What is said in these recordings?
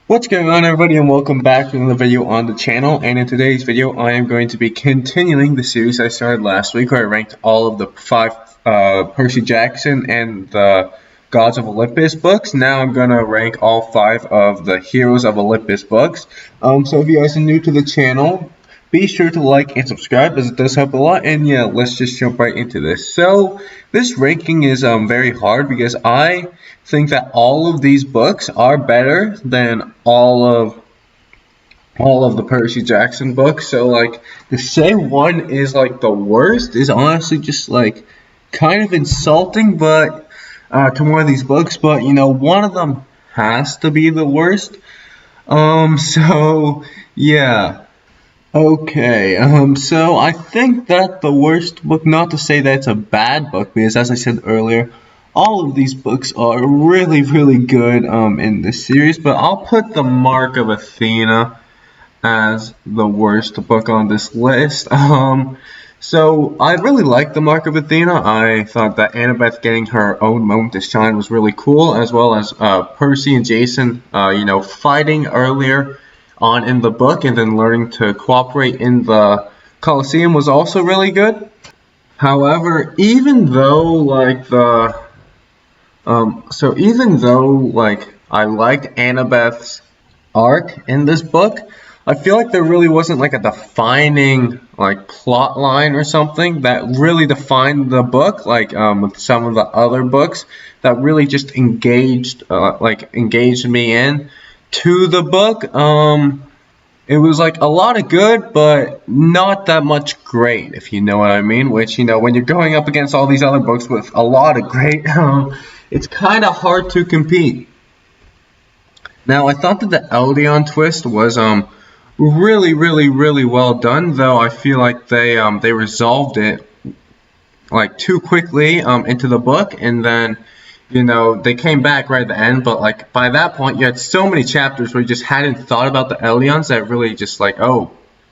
What's going on, everybody, and welcome back to another video on the channel. And in today's video I am going to be continuing the series I started last week where I ranked all of the 5 Percy Jackson and the Gods of Olympus books. Now I'm going to rank all 5 of the Heroes of Olympus books. So if you guys are new to the channel, be sure to like and subscribe, as it does help a lot. And yeah, let's just jump right into this. So this ranking is very hard because I think that all of these books are better than all of the Percy Jackson books. So like to say one is like the worst is honestly just like kind of insulting, but to one of these books. But you know, one of them has to be the worst. So yeah. Okay, so I think that the worst book, not to say that it's a bad book, because as I said earlier, all of these books are really, really good in this series, but I'll put the Mark of Athena as the worst book on this list. So I really liked the Mark of Athena. I thought that Annabeth getting her own moment to shine was really cool, as well as Percy and Jason, fighting earlier on in the book and then learning to cooperate in the Colosseum was also really good. However, even though I liked Annabeth's arc in this book, I feel like there really wasn't like a defining plot line or something that really defined the book, with some of the other books that really just engaged me in to the book. It was like a lot of good, but not that much great, if you know what I mean. Which, when you're going up against all these other books with a lot of great, it's kind of hard to compete. Now, I thought that the Eldion twist was really, really, really well done, though I feel like they resolved it too quickly into the book, and then they came back right at the end, but by that point you had so many chapters where you just hadn't thought about the Eldions that really just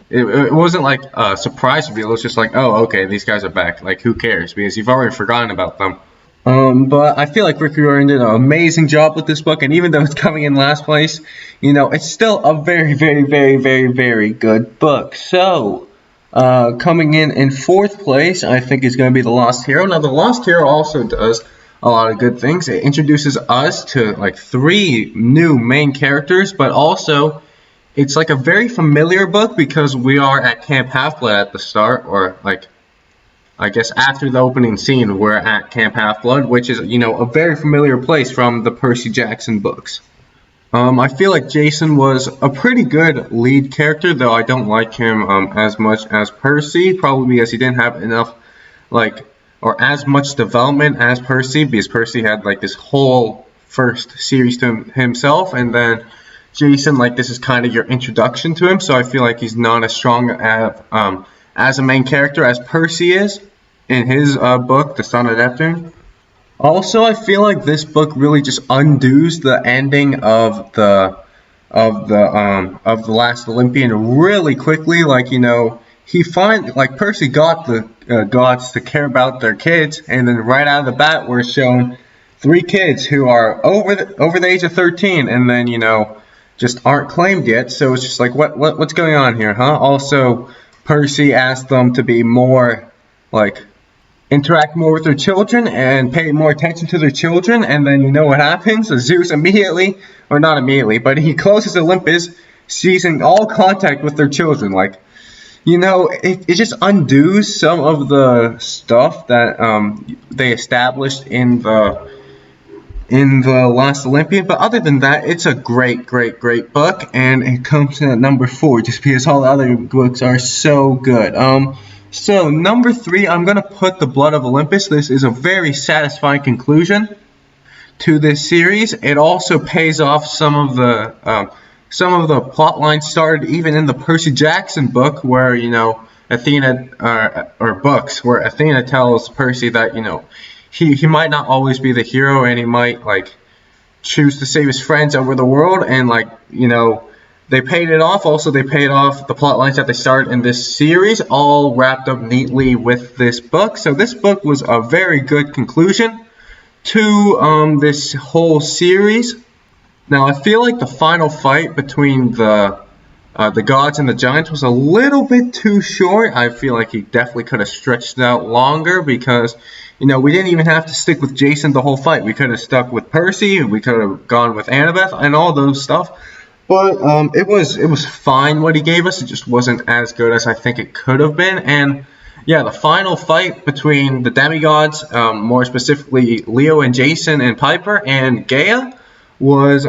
it wasn't like a surprise reveal. It was just oh, okay, these guys are back. Who cares? Because you've already forgotten about them. But I feel like Rick Riordan did an amazing job with this book, and even though it's coming in last place, it's still a very, very, very, very, very good book. So, coming in 4th place, I think is going to be The Lost Hero. Now, The Lost Hero also does a lot of good things. It introduces us to 3 new main characters, but also it's a very familiar book because we are at Camp Half-Blood at the start, or I guess after the opening scene, we're at Camp Half-Blood, which is, a very familiar place from the Percy Jackson books. I feel like Jason was a pretty good lead character, though I don't like him as much as Percy, probably because he didn't have enough, or as much development as Percy, because Percy had this whole first series to himself, and then Jason, this is kind of your introduction to him, so I feel like he's not as strong as a main character as Percy is in his book, The Son of Neptune. Also, I feel like this book really just undoes the ending of the Last Olympian really quickly. Percy got the gods to care about their kids, and then right out of the bat we're shown 3 kids who are over the age of 13, and then just aren't claimed yet. So it's just what's going on here, huh? Also, Percy asked them to be more interact more with their children and pay more attention to their children, and then what happens? So Zeus immediately, or not immediately, but he closes Olympus, ceasing all contact with their children. It just undoes some of the stuff that they established in the Last Olympian. But other than that, it's a great, great, great book, and it comes in at number 4 just because all the other books are so good. So number 3, I'm gonna put The Blood of Olympus. This is a very satisfying conclusion to this series. It also pays off some of the plot lines started even in the Percy Jackson book, where Athena or books where Athena tells Percy that he might not always be the hero, and he might choose to save his friends over the world, and they paid it off. Also, they paid off the plot lines that they started in this series, all wrapped up neatly with this book. So this book was a very good conclusion to this whole series. Now I feel like the final fight between the gods and the giants was a little bit too short. I feel like he definitely could have stretched it out longer because, we didn't even have to stick with Jason the whole fight. We could have stuck with Percy, we could have gone with Annabeth and all those stuff. But it was fine what he gave us. It just wasn't as good as I think it could have been. And yeah, the final fight between the demigods, more specifically Leo and Jason and Piper and Gaia, was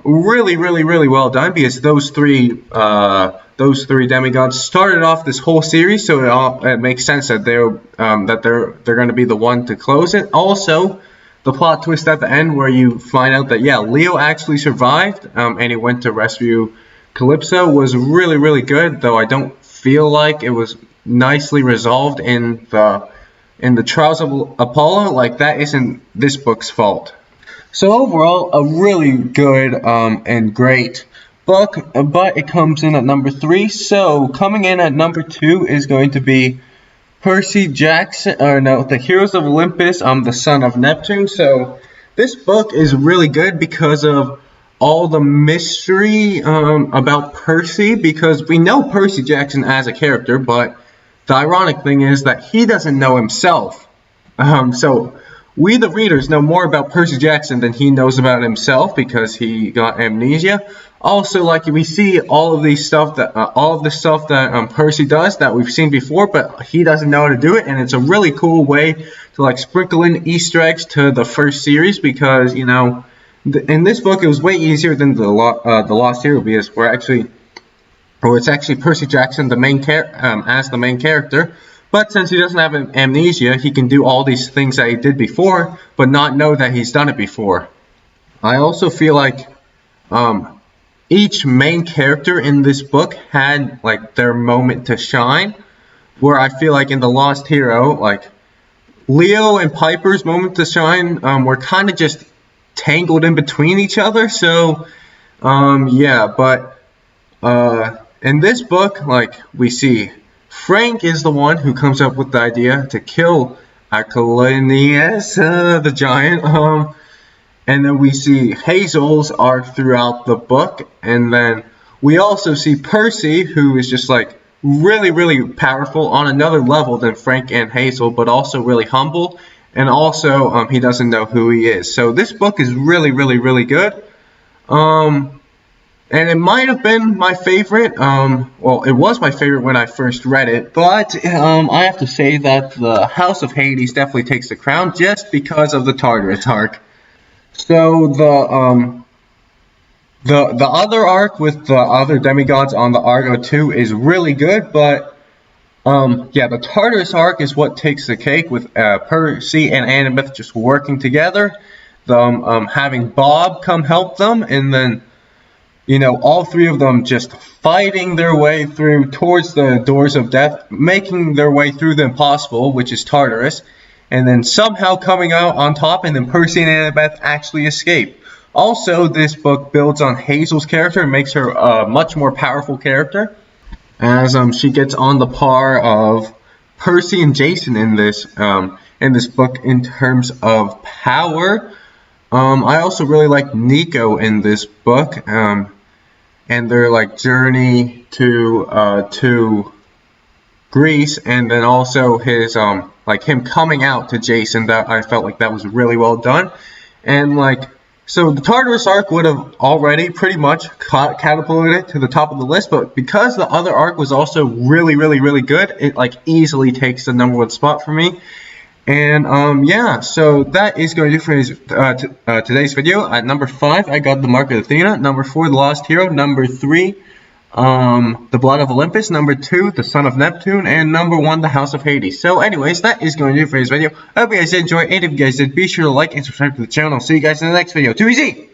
really, really, really well done because those three demigods started off this whole series, so it makes sense that they're going to be the one to close it. Also, the plot twist at the end where you find out that Leo actually survived and he went to rescue Calypso was really, really good. Though I don't feel like it was nicely resolved in the Trials of Apollo. Like, that isn't this book's fault. So overall, a really good and great book, but it comes in at number 3. So coming in at number 2 is going to be Percy Jackson, the Heroes of Olympus, the Son of Neptune. So this book is really good because of all the mystery about Percy, because we know Percy Jackson as a character, but the ironic thing is that he doesn't know himself. So we, the readers, know more about Percy Jackson than he knows about himself because he got amnesia. Also, like, we see all of the stuff that Percy does that we've seen before, but he doesn't know how to do it, and it's a really cool way to like sprinkle in Easter eggs to the first series because in this book it was way easier than the Lost Hero because it's actually Percy Jackson as the main character. But since he doesn't have amnesia, he can do all these things that he did before, but not know that he's done it before. I also feel like each main character in this book had like their moment to shine, where I feel like in The Lost Hero, like Leo and Piper's moment to shine were kind of just tangled in between each other. So but in this book, like, we see Frank is the one who comes up with the idea to kill Apollonius, the giant, and then we see Hazel's arc throughout the book, and then we also see Percy, who is just like really, really powerful on another level than Frank and Hazel, but also really humble, and also he doesn't know who he is. So this book is really, really, really good. And it might have been my favorite. Well, it was my favorite when I first read it, but I have to say that the House of Hades definitely takes the crown just because of the Tartarus arc. So the other arc with the other demigods on the Argo 2 is really good, but the Tartarus arc is what takes the cake with Percy and Annabeth just working together, having Bob come help them, and then all three of them just fighting their way through towards the doors of death, making their way through the impossible, which is Tartarus, and then somehow coming out on top, and then Percy and Annabeth actually escape. Also, this book builds on Hazel's character and makes her a much more powerful character, as she gets on the par of Percy and Jason in this book in terms of power. I also really like Nico in this book, and their like journey to Greece, and then also his him coming out to Jason. That I felt like that was really well done, and so the Tartarus arc would have already pretty much catapulted it to the top of the list, but because the other arc was also really, really, really good, it easily takes the #1 spot for me. And so that is going to do for today's video. At number 5, I got the Mark of Athena. Number 4, the Lost Hero. Number 3, the Blood of Olympus. Number 2, the Son of Neptune. And number 1, the House of Hades. So anyways, that is going to do for today's video. I hope you guys did enjoy. And if you guys did, be sure to like and subscribe to the channel. I'll see you guys in the next video. Too easy!